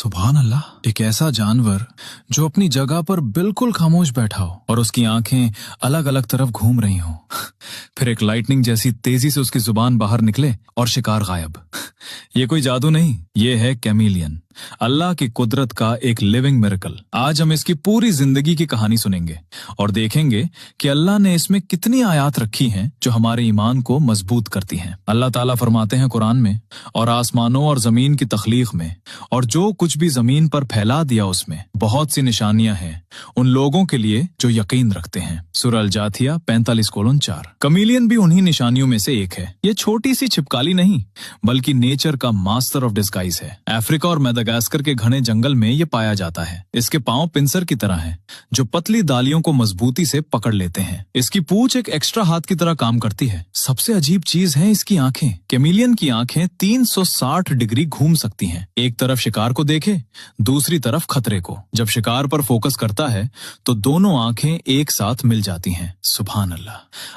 सुभान अल्लाह, एक ऐसा जानवर जो अपनी जगह पर बिल्कुल खामोश बैठा हो और उसकी आंखें अलग अलग तरफ घूम रही हों। फिर एक लाइटनिंग जैसी तेजी से उसकी जुबान बाहर निकले और शिकार गायब। ये कोई जादू नहीं, ये है कैमिलियन, अल्लाह की कुदरत का एक लिविंग मिरेकल। आज हम इसकी पूरी जिंदगी की कहानी सुनेंगे और देखेंगे कि अल्लाह ने इसमें कितनी आयात रखी हैं जो हमारे ईमान को मजबूत करती हैं। अल्लाह ताला फरमाते हैं कुरान में, और आसमानों और जमीन की तख्लीक में और जो कुछ भी जमीन पर फैला दिया उसमें बहुत सी निशानियां हैं उन लोगों के लिए जो यकीन रखते हैं। सूरह अल जाथिया 45:4। कैमिलियन भी उन्हीं निशानियों में से एक है। ये छोटी सी छिपकली नहीं बल्कि नेचर का मास्टर ऑफ डिस्गाइज है। अफ्रीका और मेडागास्कर के घने जंगल में ये पाया जाता है। इसके पांव पिंसर की तरह हैं जो पतली डालियों को मजबूती से पकड़ लेते हैं। इसकी पूंछ एक एक्स्ट्रा हाथ की तरह काम करती है। सबसे अजीब चीज है इसकी आंखें। कैमिलियन की आंखें 360 डिग्री घूम सकती हैं। एक तरफ शिकार को देखे, दूसरी तरफ खतरे को। जब शिकार पर फोकस करता है तो दोनों आंखें एक साथ मिल जाती हैं। सुभान अल्लाह,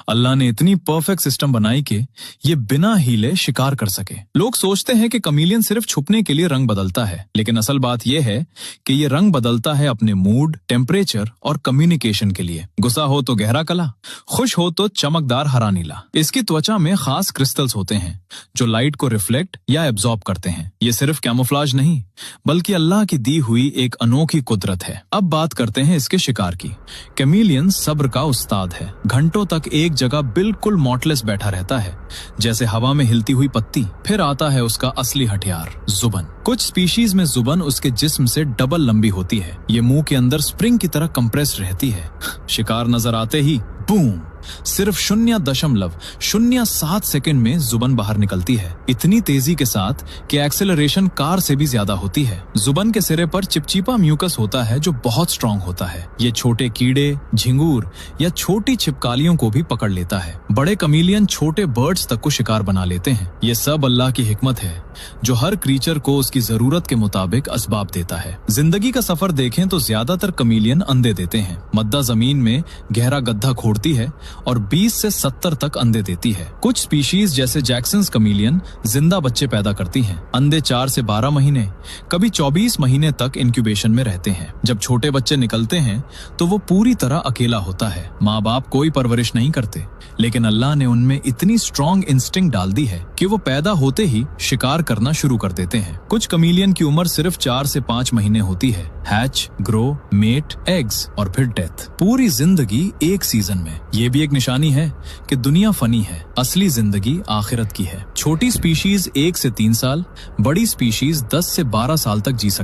अल्लाह ने इतनी परफेक्ट सिस्टम बनाई कि ये बिना हिले शिकार कर सके। लोग सोचते हैं कि कैमिलियन सिर्फ छुपने के लिए रंग बदलता है, लेकिन असल बात यह है कि ये रंग बदलता है अपने मूड, टेम्परेचर और कम्युनिकेशन के लिए। गुस्सा हो तो गहरा काला, खुश हो तो चमकदार हरा नीला। इसकी त्वचा में खास क्रिस्टल्स होते हैं जो लाइट को रिफ्लेक्ट या एब्जॉर्ब करते हैं। ये सिर्फ कैमोफ्लाज नहीं बल्कि अल्लाह की दी हुई एक अनोखी कुदरत है। अब बात करते हैं इसके शिकार की। कैमिलियन सब्र का उस्ताद है। घंटों तक एक जगह बिल्कुल मॉटलेस बैठा रहता है, जैसे हवा में हिलती हुई पत्ती। फिर आता है उसका असली हथियार, जुबान। कुछ स्पीशीज में जुबान उसके जिस्म से डबल लंबी होती है। ये मुंह के अंदर स्प्रिंग की तरह कंप्रेस रहती है। शिकार नजर आते ही बूम, सिर्फ 0.07 सेकंड में जुबान बाहर निकलती है। इतनी तेजी के साथ कि एक्सेलरेशन कार से भी ज्यादा होती है। जुबान के सिरे पर चिपचिपा म्यूकस होता है जो बहुत स्ट्रांग होता है। ये छोटे कीड़े, झिंगूर या छोटी छिपकलियों को भी पकड़ लेता है। बड़े कैमिलियन छोटे बर्ड्स तक को शिकार बना लेते हैं। ये सब अल्लाह की हिकमत है जो हर क्रीचर को उसकी जरूरत के मुताबिक असबाब देता है। जिंदगी का सफर देखें तो ज्यादातर कैमिलियन अंडे देते हैं। मद्दा जमीन में गहरा गड्ढा खोदती है और 20 से 70 तक अंडे देती है। कुछ स्पीशीज जैसे जैक्सन्स कैमिलियन जिंदा बच्चे पैदा करती हैं। अंडे 4 से 12 महीने, कभी 24 महीने तक इंक्यूबेशन में रहते हैं। जब छोटे बच्चे निकलते हैं तो वो पूरी तरह अकेला होता है। माँ बाप कोई परवरिश नहीं करते, लेकिन अल्लाह ने उनमें इतनी स्ट्रॉन्ग इंस्टिंक्ट डाल दी है कि वो पैदा होते ही शिकार करना शुरू कर देते हैं। कुछ कैमिलियन की उम्र सिर्फ 4 से 5 महीने होती है। हैच, ग्रो, मेट, एग्स और फिर डेथ। पूरी जिंदगी एक सीजन में। ये भी एक निशानी है कि दुनिया फनी है, असली जिंदगी आखिरत की है। छोटी स्पीशीज 1 से 3 साल, बड़ी स्पीशीज 10 से 12 साल तक जी सकती है।